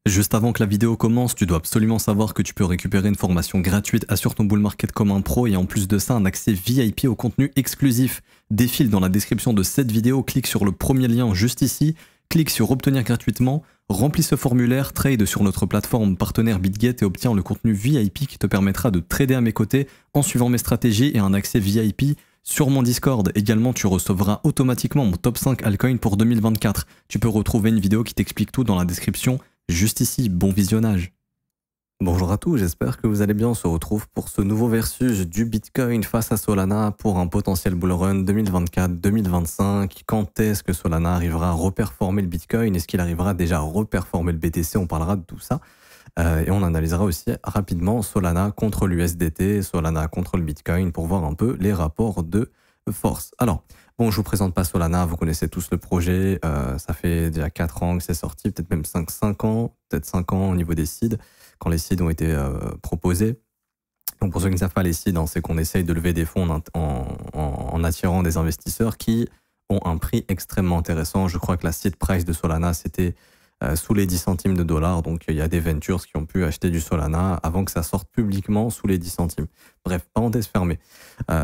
Juste avant que la vidéo commence, tu dois absolument savoir que tu peux récupérer une formation gratuite Assure ton bull market comme un pro et en plus de ça un accès VIP au contenu exclusif. Défile dans la description de cette vidéo, clique sur le premier lien juste ici, clique sur obtenir gratuitement, remplis ce formulaire, trade sur notre plateforme partenaire BitGet et obtiens le contenu VIP qui te permettra de trader à mes côtés en suivant mes stratégies et un accès VIP sur mon Discord. Également, tu recevras automatiquement mon top 5 altcoins pour 2024. Tu peux retrouver une vidéo qui t'explique tout dans la description juste ici. Bon visionnage. Bonjour à tous, j'espère que vous allez bien. On se retrouve pour ce nouveau versus du Bitcoin face à Solana pour un potentiel bull run 2024-2025. Quand est-ce que Solana arrivera à reperformer le Bitcoin? Est-ce qu'il arrivera déjà à reperformer le BTC? On parlera de tout ça. Et on analysera aussi rapidement Solana contre l'USDT, Solana contre le Bitcoin pour voir un peu les rapports de force. Alors, bon, je vous présente pas Solana, vous connaissez tous le projet, ça fait déjà 4 ans que c'est sorti, peut-être même 5 ans, peut-être 5 ans au niveau des seeds, quand les seeds ont été proposés. Donc pour ceux qui ne savent pas les seeds, hein, c'est qu'on essaye de lever des fonds en attirant des investisseurs qui ont un prix extrêmement intéressant. Je crois que la seed price de Solana, c'était sous les 10 centimes de dollars. Donc il y a des ventures qui ont pu acheter du Solana avant que ça sorte publiquement sous les 10 centimes. Bref, parenthèse fermée.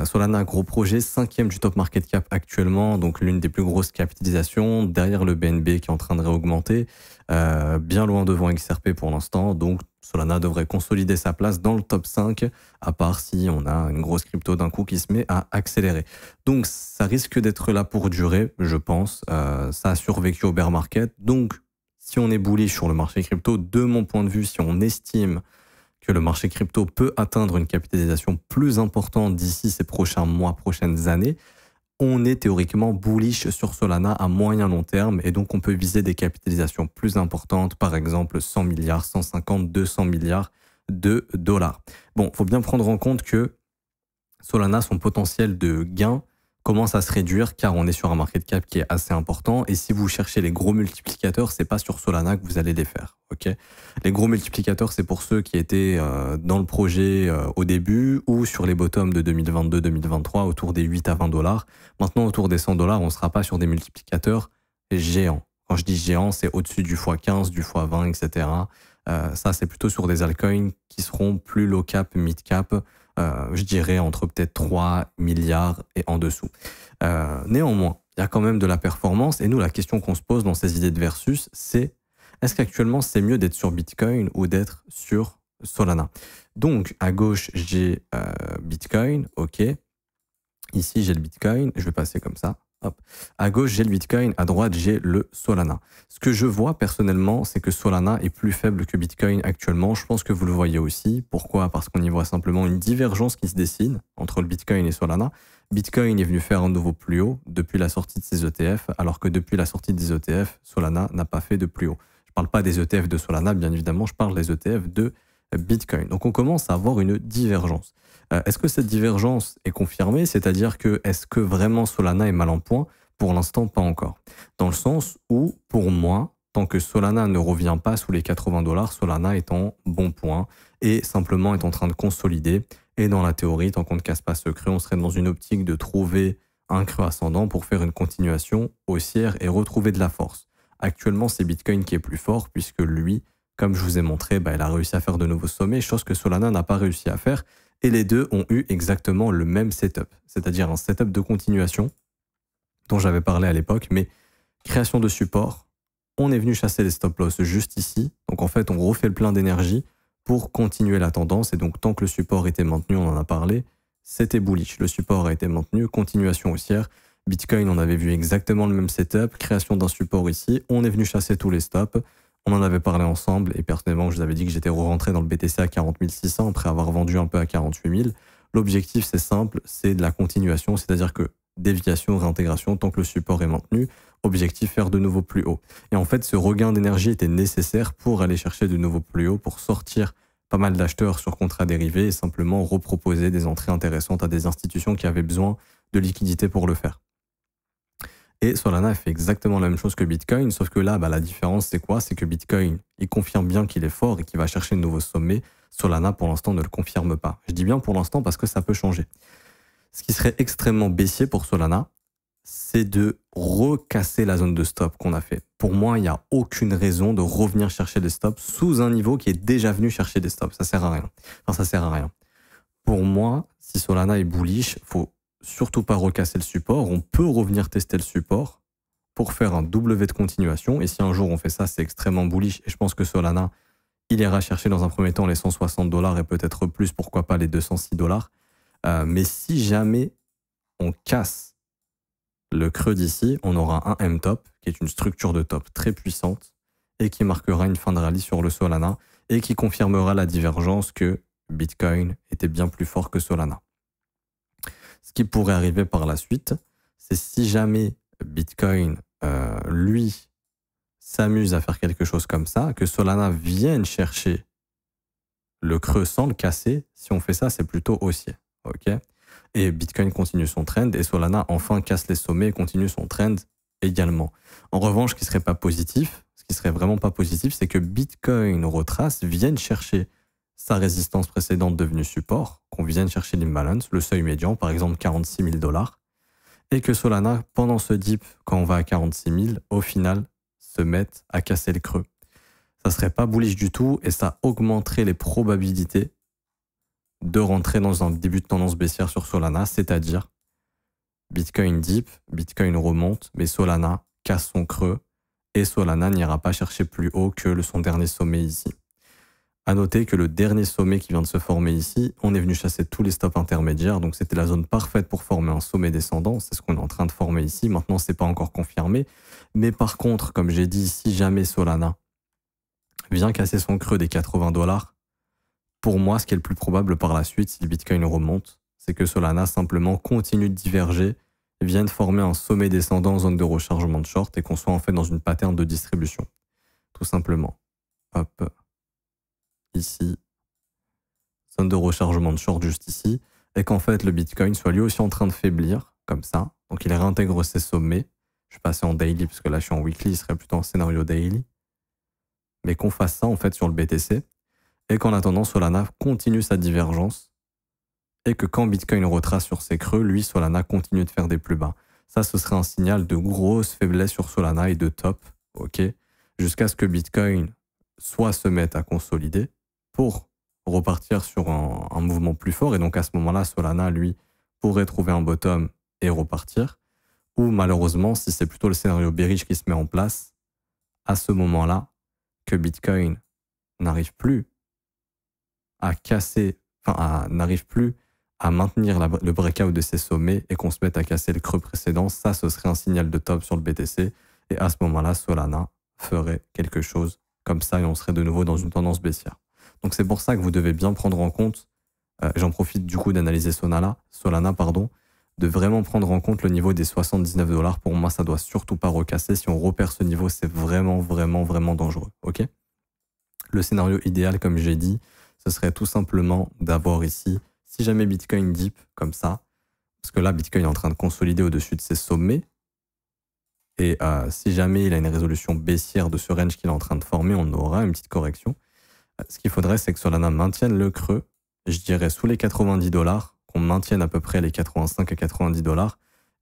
Solana, gros projet, 5e du top market cap actuellement, donc l'une des plus grosses capitalisations, derrière le BNB qui est en train de réaugmenter, bien loin devant XRP pour l'instant. Donc Solana devrait consolider sa place dans le top 5, à part si on a une grosse crypto d'un coup qui se met à accélérer. Donc ça risque d'être là pour durer, je pense. Ça a survécu au bear market, donc si on est bullish sur le marché crypto, de mon point de vue, si on estime que le marché crypto peut atteindre une capitalisation plus importante d'ici ces prochains mois, prochaines années, on est théoriquement bullish sur Solana à moyen long terme et donc on peut viser des capitalisations plus importantes, par exemple 100 milliards, 150, 200 milliards de dollars. Bon, il faut bien prendre en compte que Solana, son potentiel de gain commence à se réduire car on est sur un market cap qui est assez important et si vous cherchez les gros multiplicateurs, c'est pas sur Solana que vous allez les faire. Okay, les gros multiplicateurs, c'est pour ceux qui étaient dans le projet au début ou sur les bottoms de 2022-2023 autour des 8 à 20 dollars. Maintenant, autour des 100 dollars, on ne sera pas sur des multiplicateurs géants. Quand je dis géant, c'est au-dessus du x15, du x20, etc. Ça, c'est plutôt sur des altcoins qui seront plus low cap, mid cap. Je dirais entre peut-être 3 milliards et en dessous. Néanmoins, il y a quand même de la performance et nous, la question qu'on se pose dans ces idées de versus, c'est est-ce qu'actuellement c'est mieux d'être sur Bitcoin ou d'être sur Solana? Donc à gauche, j'ai Bitcoin, ok. Ici, j'ai le Bitcoin, je vais passer comme ça. Hop. À gauche, j'ai le Bitcoin, à droite, j'ai le Solana. Ce que je vois personnellement, c'est que Solana est plus faible que Bitcoin actuellement. Je pense que vous le voyez aussi. Pourquoi? Parce qu'on y voit simplement une divergence qui se dessine entre le Bitcoin et Solana. Bitcoin est venu faire un nouveau plus haut depuis la sortie de ses ETF, alors que depuis la sortie des ETF, Solana n'a pas fait de plus haut. Je ne parle pas des ETF de Solana, bien évidemment, je parle des ETF de Bitcoin. Donc on commence à avoir une divergence. Est-ce que cette divergence est confirmée? C'est-à-dire que est-ce que vraiment Solana est mal en point? Pour l'instant, pas encore. Dans le sens où, pour moi, tant que Solana ne revient pas sous les 80 dollars, Solana est en bon point et simplement est en train de consolider. Et dans la théorie, tant qu'on ne casse pas ce creux, on serait dans une optique de trouver un creux ascendant pour faire une continuation haussière et retrouver de la force. Actuellement, c'est Bitcoin qui est plus fort puisque lui, comme je vous ai montré, il a réussi à faire de nouveaux sommets, chose que Solana n'a pas réussi à faire. Et les deux ont eu exactement le même setup, c'est-à-dire un setup de continuation dont j'avais parlé à l'époque, mais création de support, on est venu chasser les stop-loss juste ici. Donc en fait, on refait le plein d'énergie pour continuer la tendance. Et donc tant que le support était maintenu, on en a parlé, c'était bullish. Le support a été maintenu, continuation haussière. Bitcoin, on avait vu exactement le même setup, création d'un support ici, on est venu chasser tous les stops. On en avait parlé ensemble et personnellement, je vous avais dit que j'étais rentré dans le BTC à 40 600 après avoir vendu un peu à 48 000. L'objectif, c'est simple, c'est de la continuation, c'est-à-dire que déviation, réintégration, tant que le support est maintenu, objectif faire de nouveau plus haut. Et en fait, ce regain d'énergie était nécessaire pour aller chercher de nouveau plus haut, pour sortir pas mal d'acheteurs sur contrats dérivés et simplement reproposer des entrées intéressantes à des institutions qui avaient besoin de liquidité pour le faire. Et Solana fait exactement la même chose que Bitcoin, sauf que là, la différence, c'est quoi? C'est que Bitcoin, il confirme bien qu'il est fort et qu'il va chercher de nouveaux sommets. Solana, pour l'instant, ne le confirme pas. Je dis bien pour l'instant parce que ça peut changer. Ce qui serait extrêmement baissier pour Solana, c'est de recasser la zone de stop qu'on a fait. Pour moi, il n'y a aucune raison de revenir chercher des stops sous un niveau qui est déjà venu chercher des stops. Ça sert à rien. Enfin, ça sert à rien. Pour moi, si Solana est bullish, faut surtout pas recasser le support. On peut revenir tester le support pour faire un W de continuation. Et si un jour on fait ça, c'est extrêmement bullish. Et je pense que Solana, il ira chercher dans un premier temps les 160 $ et peut-être plus, pourquoi pas les 206 $. Mais si jamais on casse le creux d'ici, on aura un M-top, qui est une structure de top très puissante et qui marquera une fin de rallye sur le Solana et qui confirmera la divergence que Bitcoin était bien plus fort que Solana. Ce qui pourrait arriver par la suite, c'est si jamais Bitcoin, lui, s'amuse à faire quelque chose comme ça, que Solana vienne chercher le creux sans le casser. Si on fait ça, c'est plutôt haussier. Okay, et Bitcoin continue son trend et Solana enfin casse les sommets et continue son trend également. En revanche, ce qui serait pas positif, ce qui serait vraiment pas positif, c'est que Bitcoin retrace, vienne chercher sa résistance précédente devenue support, qu'on vienne chercher l'imbalance, le seuil médian, par exemple 46 000 $, et que Solana, pendant ce dip, quand on va à 46 000, au final, se mette à casser le creux. Ça serait pas bullish du tout et ça augmenterait les probabilités de rentrer dans un début de tendance baissière sur Solana, c'est-à-dire Bitcoin dip, Bitcoin remonte, mais Solana casse son creux et Solana n'ira pas chercher plus haut que son dernier sommet ici. À noter que le dernier sommet qui vient de se former ici, on est venu chasser tous les stops intermédiaires, donc c'était la zone parfaite pour former un sommet descendant, c'est ce qu'on est en train de former ici. Maintenant, c'est pas encore confirmé, mais par contre, comme j'ai dit, si jamais Solana vient casser son creux des 80 $, pour moi, ce qui est le plus probable par la suite, si le Bitcoin remonte, c'est que Solana simplement continue de diverger, vienne former un sommet descendant en zone de rechargement de short et qu'on soit en fait dans une pattern de distribution. Tout simplement. Hop. Ici. Zone de rechargement de short juste ici. Et qu'en fait, le Bitcoin soit lui aussi en train de faiblir, comme ça. Donc il réintègre ses sommets. Je vais passer en daily, parce que là je suis en weekly, il serait plutôt en scénario daily. Mais qu'on fasse ça en fait sur le BTC. Et qu'en attendant, Solana continue sa divergence et que quand Bitcoin retrace sur ses creux, lui, Solana continue de faire des plus bas. Ça, ce serait un signal de grosse faiblesse sur Solana et de top, ok, jusqu'à ce que Bitcoin soit se mette à consolider pour repartir sur un mouvement plus fort. Et donc, à ce moment-là, Solana, lui, pourrait trouver un bottom et repartir. Ou malheureusement, si c'est plutôt le scénario bearish qui se met en place, à ce moment-là, que Bitcoin n'arrive plus à casser, enfin, n'arrive plus à maintenir le breakout de ses sommets et qu'on se mette à casser le creux précédent, ça, ce serait un signal de top sur le BTC. Et à ce moment-là, Solana ferait quelque chose comme ça et on serait de nouveau dans une tendance baissière. Donc c'est pour ça que vous devez bien prendre en compte, j'en profite du coup d'analyser Solana, de vraiment prendre en compte le niveau des 79 $. Pour moi, ça doit surtout pas recasser. Si on repère ce niveau, c'est vraiment, vraiment, vraiment dangereux. Ok ? Le scénario idéal, comme j'ai dit, ce serait tout simplement d'avoir ici, si jamais Bitcoin dip comme ça, parce que là, Bitcoin est en train de consolider au-dessus de ses sommets, et si jamais il a une résolution baissière de ce range qu'il est en train de former, on aura une petite correction. Ce qu'il faudrait, c'est que Solana maintienne le creux, je dirais sous les 90 $, qu'on maintienne à peu près les 85 à 90 $,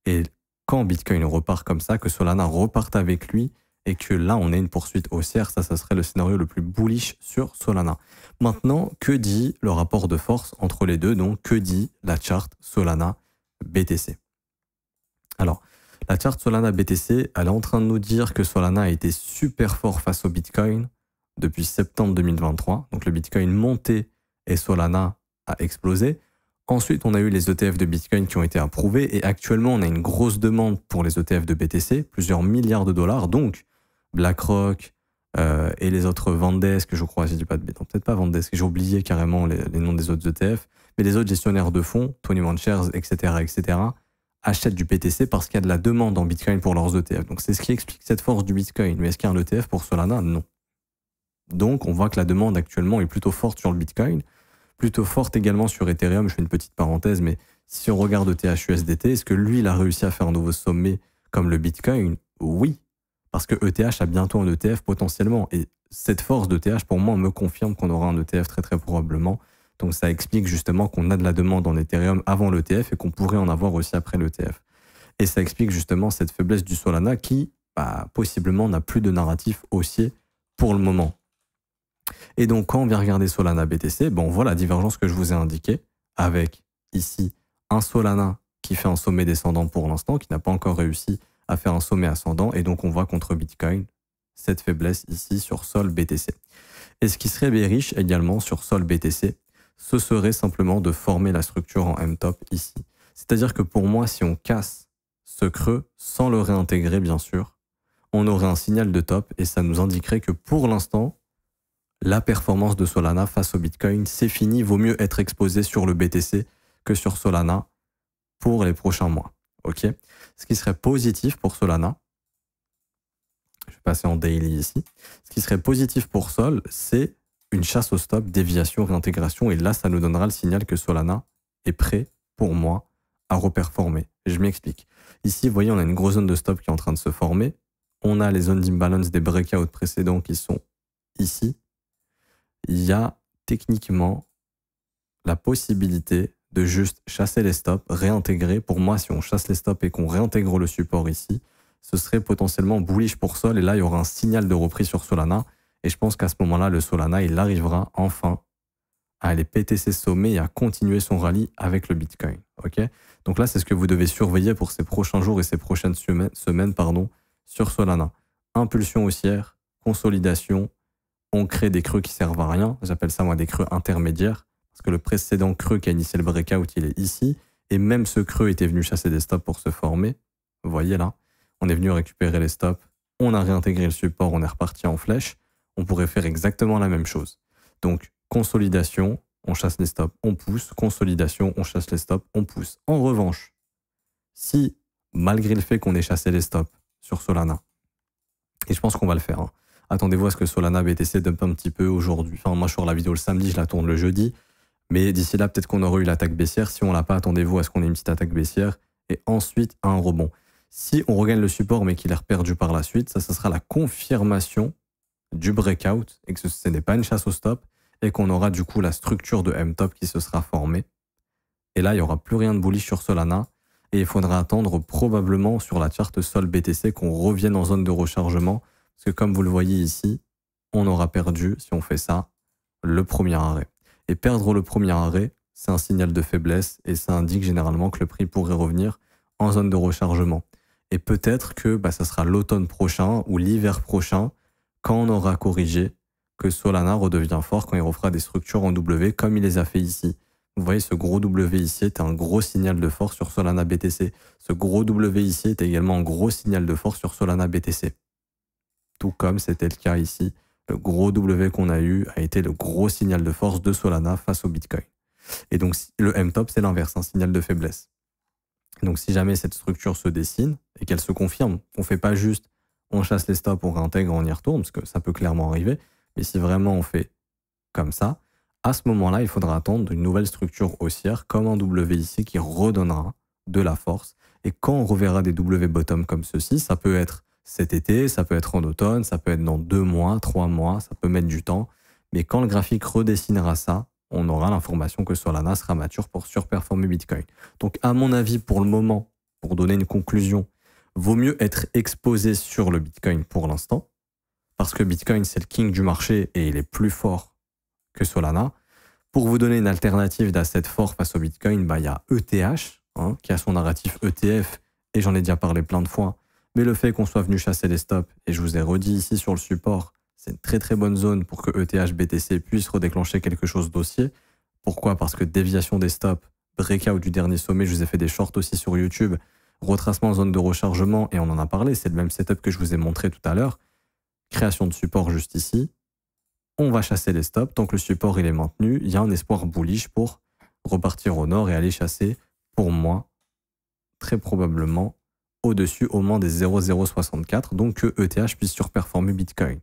et quand Bitcoin repart comme ça, que Solana reparte avec lui, et que là, on ait une poursuite haussière, ça serait le scénario le plus bullish sur Solana. Maintenant, que dit le rapport de force entre les deux? Donc, que dit la charte Solana BTC? Alors, la charte Solana BTC, elle est en train de nous dire que Solana a été super fort face au Bitcoin depuis septembre 2023. Donc, le Bitcoin montait et Solana a explosé. Ensuite, on a eu les ETF de Bitcoin qui ont été approuvés et actuellement, on a une grosse demande pour les ETF de BTC, plusieurs milliards de dollars. Donc, BlackRock et les autres Vandesk, je crois, j'ai dit pas de bêtises, peut-être pas Vandesk, j'ai oublié carrément les noms des autres ETF, mais les autres gestionnaires de fonds, 21 Shares, etc., achètent du BTC parce qu'il y a de la demande en Bitcoin pour leurs ETF. Donc, c'est ce qui explique cette force du Bitcoin. Mais est-ce qu'il y a un ETF pour Solana? Non. Donc, on voit que la demande actuellement est plutôt forte sur le Bitcoin, plutôt forte également sur Ethereum. Je fais une petite parenthèse, mais si on regarde ETH-USDT, est-ce que lui, il a réussi à faire un nouveau sommet comme le Bitcoin? Oui. Parce que ETH a bientôt un ETF potentiellement. Et cette force d'ETH, pour moi, me confirme qu'on aura un ETF très très probablement. Donc ça explique justement qu'on a de la demande en Ethereum avant l'ETF et qu'on pourrait en avoir aussi après l'ETF. Et ça explique justement cette faiblesse du Solana qui, possiblement, n'a plus de narratif haussier pour le moment. Et donc, quand on vient regarder Solana BTC, on voit la divergence que je vous ai indiquée avec ici un Solana qui fait un sommet descendant pour l'instant, qui n'a pas encore réussi à faire un sommet ascendant. Et donc, on voit contre Bitcoin cette faiblesse ici sur Sol BTC. Et ce qui serait bearish également sur Sol BTC, ce serait simplement de former la structure en M-top ici. C'est-à-dire que pour moi, si on casse ce creux sans le réintégrer, bien sûr, on aurait un signal de top et ça nous indiquerait que pour l'instant, la performance de Solana face au Bitcoin, c'est fini. Vaut mieux être exposé sur le BTC que sur Solana pour les prochains mois. Ok. Ce qui serait positif pour Solana, je vais passer en daily ici. Ce qui serait positif pour Sol, c'est une chasse au stop, déviation, réintégration. Et là, ça nous donnera le signal que Solana est prêt, pour moi, à reperformer. Je m'explique. Ici, vous voyez, on a une grosse zone de stop qui est en train de se former. On a les zones d'imbalance des breakouts précédents qui sont ici. Il y a techniquement la possibilité de juste chasser les stops, réintégrer. Pour moi, si on chasse les stops et qu'on réintègre le support ici, ce serait potentiellement bullish pour Sol. Et là, il y aura un signal de reprise sur Solana. Et je pense qu'à ce moment-là, le Solana, il arrivera enfin à aller péter ses sommets et à continuer son rallye avec le Bitcoin. Okay, donc là, c'est ce que vous devez surveiller pour ces prochains jours et ces prochaines semaines sur Solana. Impulsion haussière, consolidation. On crée des creux qui servent à rien. J'appelle ça, moi, des creux intermédiaires. Parce que le précédent creux qui a initié le breakout, il est ici. Et même ce creux était venu chasser des stops pour se former. Vous voyez là, on est venu récupérer les stops. On a réintégré le support, on est reparti en flèche. On pourrait faire exactement la même chose. Donc, consolidation, on chasse les stops, on pousse. Consolidation, on chasse les stops, on pousse. En revanche, si, malgré le fait qu'on ait chassé les stops sur Solana, et je pense qu'on va le faire, hein, attendez-vous à ce que Solana BTC dump un petit peu aujourd'hui. Enfin, moi, je sors la vidéo le samedi, je la tourne le jeudi. Mais d'ici là, peut-être qu'on aura eu l'attaque baissière. Si on ne l'a pas, attendez-vous à ce qu'on ait une petite attaque baissière. Et ensuite, un rebond. Si on regagne le support, mais qu'il est perdu par la suite, ça sera la confirmation du breakout et que ce n'est pas une chasse au stop et qu'on aura du coup la structure de M-top qui se sera formée. Et là, il n'y aura plus rien de bullish sur Solana. Et il faudra attendre probablement sur la charte Sol BTC qu'on revienne en zone de rechargement. Parce que comme vous le voyez ici, on aura perdu, si on fait ça, le premier arrêt. Et perdre le premier arrêt, c'est un signal de faiblesse et ça indique généralement que le prix pourrait revenir en zone de rechargement. Et peut-être que ça sera l'automne prochain ou l'hiver prochain, quand on aura corrigé, que Solana redevient fort quand il refera des structures en W comme il les a fait ici. Vous voyez, ce gros W ici est un gros signal de force sur Solana BTC. Ce gros W ici est également un gros signal de force sur Solana BTC. Tout comme c'était le cas ici. Le gros W qu'on a eu a été le gros signal de force de Solana face au Bitcoin. Et donc, le M-top, c'est l'inverse, un signal de faiblesse. Donc, si jamais cette structure se dessine et qu'elle se confirme, on ne fait pas juste on chasse les stops, on réintègre, on y retourne, parce que ça peut clairement arriver. Mais si vraiment on fait comme ça, à ce moment-là, il faudra attendre une nouvelle structure haussière comme un W ici qui redonnera de la force. Et quand on reverra des W bottom comme ceci, ça peut être cet été, ça peut être en automne, ça peut être dans 2 mois, 3 mois, ça peut mettre du temps. Mais quand le graphique redessinera ça, on aura l'information que Solana sera mature pour surperformer Bitcoin. Donc à mon avis, pour le moment, pour donner une conclusion, vaut mieux être exposé sur le Bitcoin pour l'instant, parce que Bitcoin, c'est le king du marché et il est plus fort que Solana. Pour vous donner une alternative d'asset fort face au Bitcoin, il y a ETH, qui a son narratif ETF, et j'en ai déjà parlé plein de fois. Mais le fait qu'on soit venu chasser les stops, et je vous ai redit ici sur le support, c'est une très très bonne zone pour que ETH BTC puisse redéclencher quelque chose d'haussier. Pourquoi? Parce que déviation des stops, breakout du dernier sommet, je vous ai fait des shorts aussi sur YouTube, retracement en zone de rechargement, et on en a parlé, c'est le même setup que je vous ai montré tout à l'heure. Création de support juste ici. On va chasser les stops. Tant que le support il est maintenu, il y a un espoir bullish pour repartir au nord et aller chasser, pour moi, très probablement, au-dessus au moins des 0,064, donc que ETH puisse surperformer Bitcoin.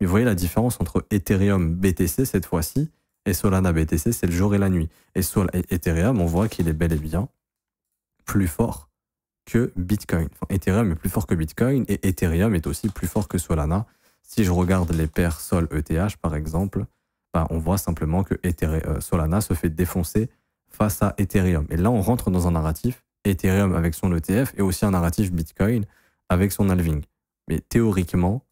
Mais vous voyez la différence entre Ethereum BTC cette fois-ci et Solana BTC, c'est le jour et la nuit. Et Ethereum, on voit qu'il est bel et bien plus fort que Bitcoin. Enfin, Ethereum est plus fort que Bitcoin et Ethereum est aussi plus fort que Solana. Si je regarde les paires Sol-ETH par exemple, on voit simplement que Solana se fait défoncer face à Ethereum. Et là, on rentre dans un narratif Ethereum avec son ETF et aussi un narratif Bitcoin avec son halving. Mais théoriquement,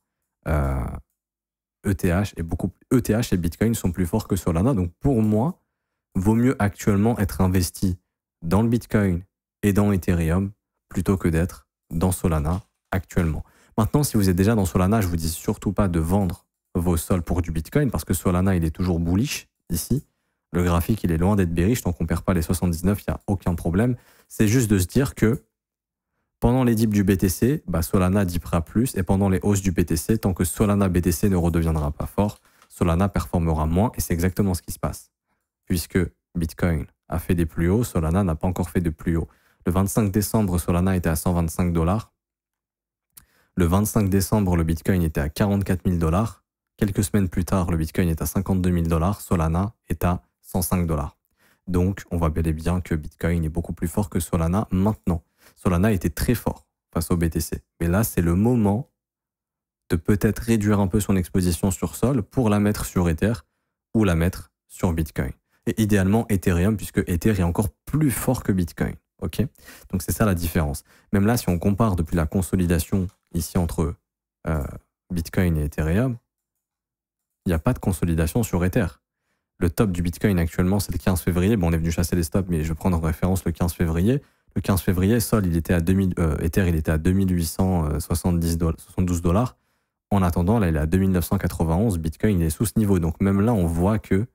ETH et Bitcoin sont plus forts que Solana. Donc pour moi, vaut mieux actuellement être investi dans le Bitcoin et dans Ethereum plutôt que d'être dans Solana actuellement. Maintenant, si vous êtes déjà dans Solana, je vous dis surtout pas de vendre vos sols pour du Bitcoin parce que Solana, il est toujours bullish ici. Le graphique, il est loin d'être bearish. Tant qu'on ne perd pas les 79, il n'y a aucun problème. C'est juste de se dire que pendant les dips du BTC, Solana dipera plus. Et pendant les hausses du BTC, tant que Solana BTC ne redeviendra pas fort, Solana performera moins. Et c'est exactement ce qui se passe. Puisque Bitcoin a fait des plus hauts, Solana n'a pas encore fait de plus haut. Le 25 décembre, Solana était à 125 $. Le 25 décembre, le Bitcoin était à 44 000 $. Quelques semaines plus tard, le Bitcoin est à 52 000 $. Solana est à 105 $. Donc, on voit bel et bien que Bitcoin est beaucoup plus fort que Solana maintenant. Solana était très fort face au BTC. Mais là, c'est le moment de peut-être réduire un peu son exposition sur Sol pour la mettre sur Ether ou la mettre sur Bitcoin. Et idéalement, Ethereum, puisque Ether est encore plus fort que Bitcoin. Ok, donc c'est ça la différence. Même là, si on compare depuis la consolidation ici entre Bitcoin et Ethereum, il n'y a pas de consolidation sur Ether. Le top du Bitcoin actuellement, c'est le 15 février. Bon, on est venu chasser les stops, mais je vais prendre en référence le 15 février. Le 15 février, Sol, il était à Ether, il était à 2872 $. En attendant, là, il est à 2991. Bitcoin, il est sous ce niveau. Donc même là, on voit qu'il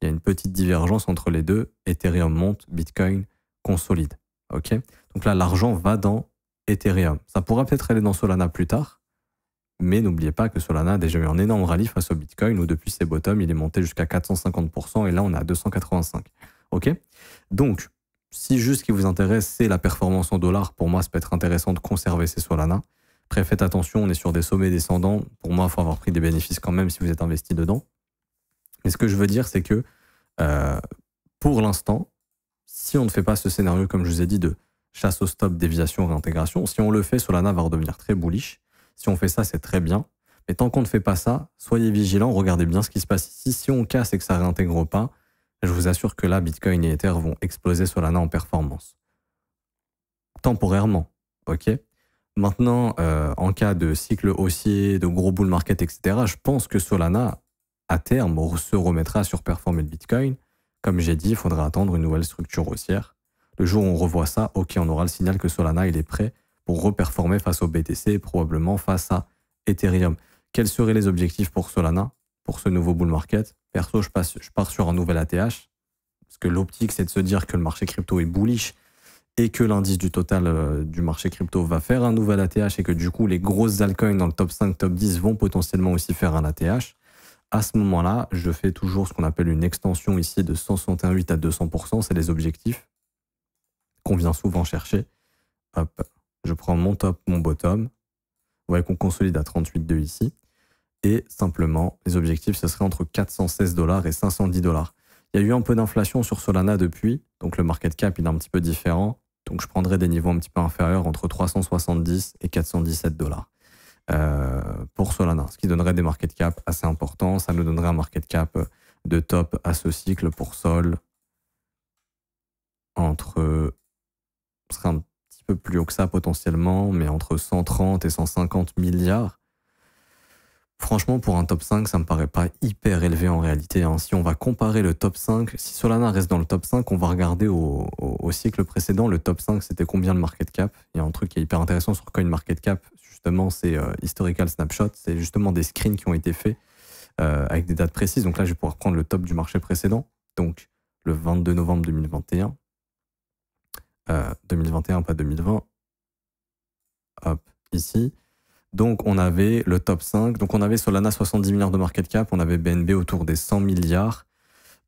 y a une petite divergence entre les deux. Ethereum monte, Bitcoin consolide. Ok, donc là, l'argent va dans Ethereum. Ça pourra peut-être aller dans Solana plus tard, mais n'oubliez pas que Solana a déjà eu un énorme rallye face au Bitcoin, où depuis ses bottoms, il est monté jusqu'à 450%, et là, on est à 285. Ok, donc, si juste ce qui vous intéresse, c'est la performance en dollars, pour moi, ça peut être intéressant de conserver ces Solana. Après, faites attention, on est sur des sommets descendants. Pour moi, il faut avoir pris des bénéfices quand même si vous êtes investi dedans. Mais ce que je veux dire, c'est que pour l'instant, si on ne fait pas ce scénario, comme je vous ai dit, de chasse au stop, déviation, réintégration, si on le fait, Solana va redevenir très bullish. Si on fait ça, c'est très bien. Mais tant qu'on ne fait pas ça, soyez vigilants, regardez bien ce qui se passe ici. Si on casse et que ça ne réintègre pas, je vous assure que là, Bitcoin et Ether vont exploser Solana en performance. Temporairement, ok ? Maintenant, en cas de cycle haussier, de gros bull market, etc., je pense que Solana, à terme, se remettra à surperformer le Bitcoin. Comme j'ai dit, il faudra attendre une nouvelle structure haussière. Le jour où on revoit ça, ok, on aura le signal que Solana, il est prêt pour reperformer face au BTC, probablement face à Ethereum. Quels seraient les objectifs pour Solana, pour ce nouveau bull market? Perso, je pars sur un nouvel ATH, parce que l'optique, c'est de se dire que le marché crypto est bullish et que l'indice du total du marché crypto va faire un nouvel ATH et que du coup, les grosses altcoins dans le top 5, top 10 vont potentiellement aussi faire un ATH. À ce moment-là, je fais toujours ce qu'on appelle une extension ici de 161,8 à 200%. C'est les objectifs qu'on vient souvent chercher. Hop, je prends mon top, mon bottom. Vous voyez qu'on consolide à 38,2 ici. Et simplement, les objectifs, ce serait entre 416 $ et 510 $. Il y a eu un peu d'inflation sur Solana depuis. Donc le market cap, il est un petit peu différent. Donc je prendrais des niveaux un petit peu inférieurs entre 370 et 417 $. Pour Solana, ce qui donnerait des market cap assez importants. Ça nous donnerait un market cap de top à ce cycle pour Sol ce serait un petit peu plus haut que ça potentiellement, mais entre 130 et 150 milliards. Franchement, pour un top 5, ça me paraît pas hyper élevé en réalité. Hein. Si on va comparer le top 5, si Solana reste dans le top 5, on va regarder au cycle précédent, le top 5, c'était combien le market cap? Il y a un truc qui est hyper intéressant sur CoinMarketCap, justement, c'est Historical Snapshot. C'est justement des screens qui ont été faits avec des dates précises. Donc là, je vais pouvoir prendre le top du marché précédent. Donc, le 22 novembre 2021. 2021, pas 2020. Hop, ici. Donc, on avait le top 5. Donc, on avait Solana 70 milliards de market cap. On avait BNB autour des 100 milliards.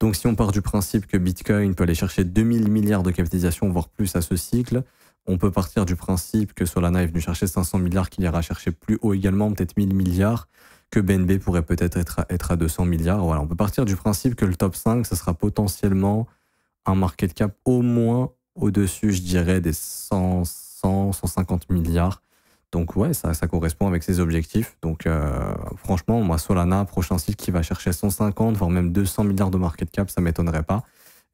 Donc, si on part du principe que Bitcoin peut aller chercher 2000 milliards de capitalisation, voire plus à ce cycle, on peut partir du principe que Solana est venu chercher 500 milliards, qu'il ira chercher plus haut également, peut-être 1000 milliards, que BNB pourrait peut-être être à 200 milliards. Voilà, on peut partir du principe que le top 5, ce sera potentiellement un market cap au moins au-dessus, je dirais, des 150 milliards. Donc ouais, ça correspond avec ses objectifs. Donc franchement, moi, Solana, prochain cycle qui va chercher 150, voire même 200 milliards de market cap, ça ne m'étonnerait pas.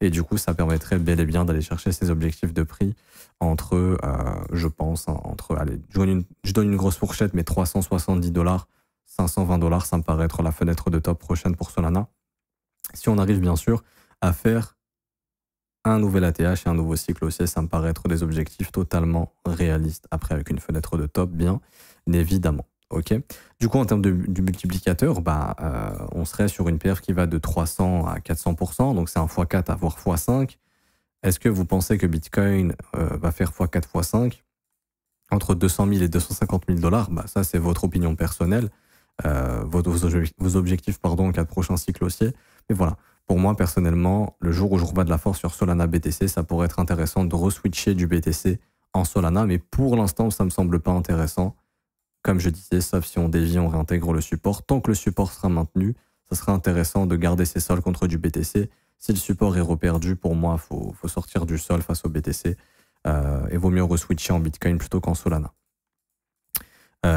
Et du coup, ça permettrait bel et bien d'aller chercher ces objectifs de prix entre, je pense, entre, allez, je donne une grosse fourchette, mais 370 $, 520 $, ça me paraît être la fenêtre de top prochaine pour Solana. Si on arrive bien sûr à faire un nouvel ATH et un nouveau cycle haussier, ça me paraît être des objectifs totalement réalistes. Après, avec une fenêtre de top, bien évidemment. Ok. Du coup, en termes du multiplicateur, on serait sur une perf qui va de 300 à 400%. Donc, c'est un x4 à voire x5. Est-ce que vous pensez que Bitcoin va faire x4, x5 entre 200 000 et 250 000 $? Ça, c'est votre opinion personnelle. Vos objectifs, pardon, en 4 prochains cycles haussiers. Mais voilà. Pour moi, personnellement, le jour où je rebats de la force sur Solana BTC, ça pourrait être intéressant de reswitcher du BTC en Solana. Mais pour l'instant, ça ne me semble pas intéressant. Comme je disais, sauf si on dévie, on réintègre le support. Tant que le support sera maintenu, ça sera intéressant de garder ses sols contre du BTC. Si le support est reperdu, pour moi, il faut sortir du sol face au BTC. Et vaut mieux reswitcher en Bitcoin plutôt qu'en Solana.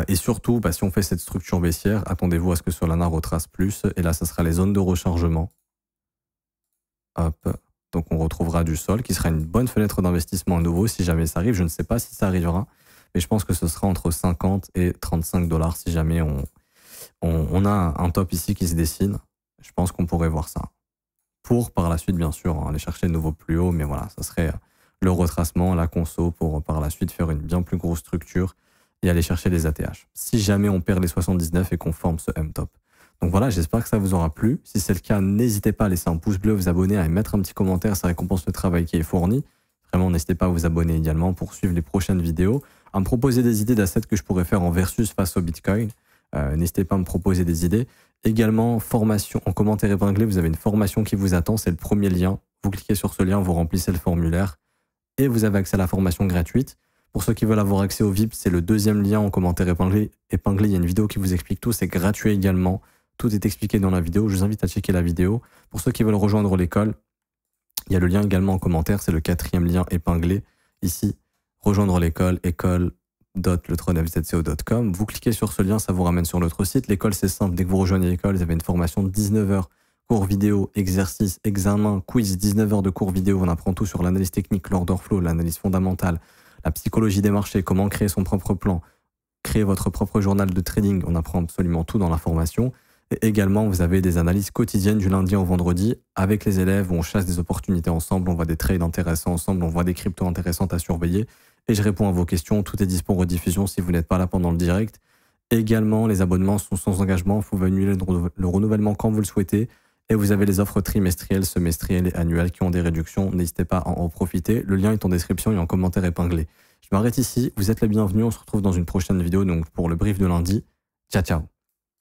Et surtout, si on fait cette structure baissière, attendez-vous à ce que Solana retrace plus. Et là, ça sera les zones de rechargement. Hop. Donc on retrouvera du sol qui sera une bonne fenêtre d'investissement à nouveau si jamais ça arrive. Je ne sais pas si ça arrivera, mais je pense que ce sera entre 50 et 35 $ si jamais on a un top ici qui se dessine. Je pense qu'on pourrait voir ça. Pour par la suite, bien sûr, aller chercher de nouveau plus haut, mais voilà, ça serait le retracement, la conso pour par la suite faire une bien plus grosse structure et aller chercher les ATH. Si jamais on perd les 79 et qu'on forme ce M-top. Donc voilà, j'espère que ça vous aura plu. Si c'est le cas, n'hésitez pas à laisser un pouce bleu, vous abonner, à mettre un petit commentaire, ça récompense le travail qui est fourni. Vraiment, n'hésitez pas à vous abonner également pour suivre les prochaines vidéos, à me proposer des idées d'assets que je pourrais faire en versus face au Bitcoin. N'hésitez pas à me proposer des idées. Également, formation, en commentaire épinglé, vous avez une formation qui vous attend, c'est le premier lien. Vous cliquez sur ce lien, vous remplissez le formulaire et vous avez accès à la formation gratuite. Pour ceux qui veulent avoir accès au VIP, c'est le deuxième lien en commentaire épinglé. Il y a une vidéo qui vous explique tout, c'est gratuit également. Tout est expliqué dans la vidéo. Je vous invite à checker la vidéo. Pour ceux qui veulent rejoindre l'école, il y a le lien également en commentaire. C'est le 4e lien épinglé ici. Rejoindre l'école, école.le3nfzco.com. Vous cliquez sur ce lien, ça vous ramène sur notre site. L'école, c'est simple. Dès que vous rejoignez l'école, vous avez une formation de 19 heures. Cours vidéo, exercice, examen, quiz, 19 heures de cours vidéo. On apprend tout sur l'analyse technique, l'order flow, l'analyse fondamentale, la psychologie des marchés, comment créer son propre plan, créer votre propre journal de trading. On apprend absolument tout dans la formation. Et également, vous avez des analyses quotidiennes du lundi au vendredi avec les élèves où on chasse des opportunités ensemble, on voit des trades intéressants ensemble, on voit des cryptos intéressantes à surveiller et je réponds à vos questions. Tout est dispo en rediffusion si vous n'êtes pas là pendant le direct. Également, les abonnements sont sans engagement. Vous pouvez annuler le renouvellement quand vous le souhaitez et vous avez les offres trimestrielles, semestrielles et annuelles qui ont des réductions. N'hésitez pas à en profiter. Le lien est en description et en commentaire épinglé. Je m'arrête ici. Vous êtes les bienvenus. On se retrouve dans une prochaine vidéo donc pour le brief de lundi. Ciao, ciao.